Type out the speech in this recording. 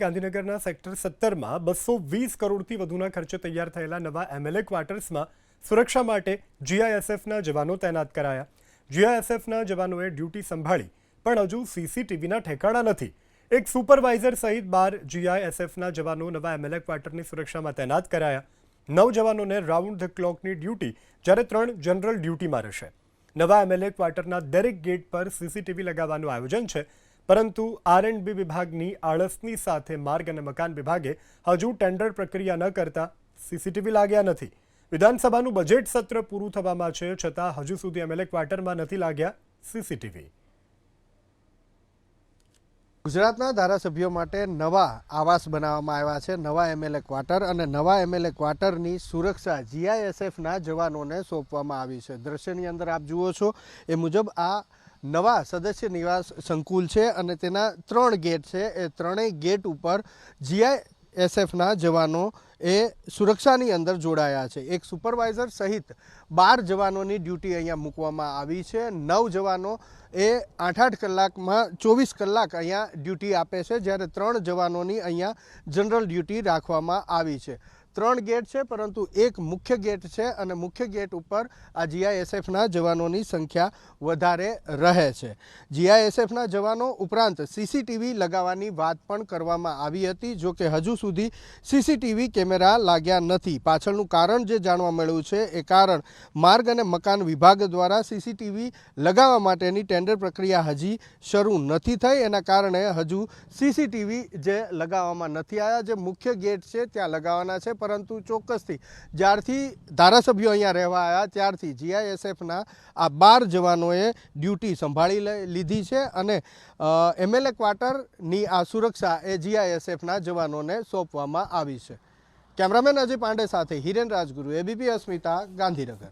ગાંધીનગરના સેક્ટર 17માં 220 કરોડથી વધુના ખર્ચે તૈયાર થયેલા નવા એમએલએ ક્વાર્ટર્સમાં સુરક્ષા માટે જીઆઈએસએફના જવાનો તૈનાત કરાયા. જીઆઈએસએફના જવાનોએ ડ્યુટી સંભાળી પણ હજુ સીસીટીવીના ઠેકાણા નથી. એક સુપરવાઇઝર સહિત 12 જીઆઈએસએફના જવાનો નવા એમએલએ ક્વાર્ટરની સુરક્ષામાં તૈનાત કરાયા. 9 જવાનોને રાઉન્ડ ધ ક્લોકની ડ્યુટી, જ્યારે 3 જનરલ ડ્યુટીમાં રહેશે. નવા એમએલએ ક્વાર્ટરના દરેક ગેટ પર સીસીટીવી લગાવવાનું આયોજન છે, પરંતુ આર&બી વિભાગની આળસની સાથે માર્ગ અને મકાન વિભાગે હજુ ટેન્ડર પ્રક્રિયા ન કરતા સીસીટીવી લાગ્યા નથી. વિધાનસભાનું બજેટ સત્ર પૂરું થવામાં છે, છતાં હજુ સુધી એમએલએ ક્વાર્ટરમાં નથી લાગ્યા સીસીટીવી. ગુજરાતના ધારાસભ્યો માટે નવા આવાસ બનાવવામાં આવ્યા છે, નવા એમએલએ ક્વાર્ટર, અને નવા એમએલએ ક્વાર્ટરની સુરક્ષા જીઆઈએસએફના જવાનોને સોંપવામાં આવી છે. દ્રશ્યની અંદર આપ જુઓ છો એ મુજબ આ નવા સદસ્ય નિવાસ સંકુલ છે અને તેના 3 ગેટ છે. એ ત્રણેય ગેટ ઉપર જીઆઈએસએફના જવાનો એ સુરક્ષાની અંદર જોડાયા છે. એક સુપરવાઇઝર સહિત 12 જવાનોની ડ્યુટી અહીંયા મૂકવામાં આવી છે. 9 જવાનો એ 8-8 કલાકમાં 24 કલાક અહીંયા ડ્યુટી આપે છે, જ્યારે 3 જવાનોની અહીંયા જનરલ ડ્યુટી રાખવામાં આવી છે. 3 ગેટ છે, પરંતુ એક મુખ્ય ગેટ છે અને મુખ્ય ગેટ ઉપર આ જીઆઈએસએફના જવાનોની સંખ્યા વધારે રહે છે. જીઆઈએસએફના જવાનો ઉપરાંત સીસીટીવી લગાવવાની વાત પણ કરવામાં આવી હતી, જો કે હજુ સુધી સીસીટીવી કેમેરા લાગ્યા નથી. પાછળનું કારણ જે જાણવા મળ્યું છે એ કારણ માર્ગ અને મકાન વિભાગ દ્વારા સીસીટીવી લગાવવા માટેની ટેન્ડર પ્રક્રિયા હજી શરૂ નથી થઈ. એના કારણે હજુ સીસીટીવી જે લગાવવામાં નથી આવ્યા. જે મુખ્ય ગેટ છે ત્યાં લગાવવાના છે, પરંતુ ચોક્કસથી જ્યારથી ધારાસભ્યો અહીંયા રહેવા આવ્યા ત્યારથી જીઆઈએસએફના આ 12 જવાનોએ ડ્યુટી સંભાળી લીધી છે અને એમએલએ ક્વાર્ટરની આ સુરક્ષા એ જીઆઈએસએફના જવાનોને સોંપવામાં આવી છે. કેમેરામેન અજય પાંડે સાથે હિરેન રાજગુરુ, એબીપી અસ્મિતા, ગાંધીનગર.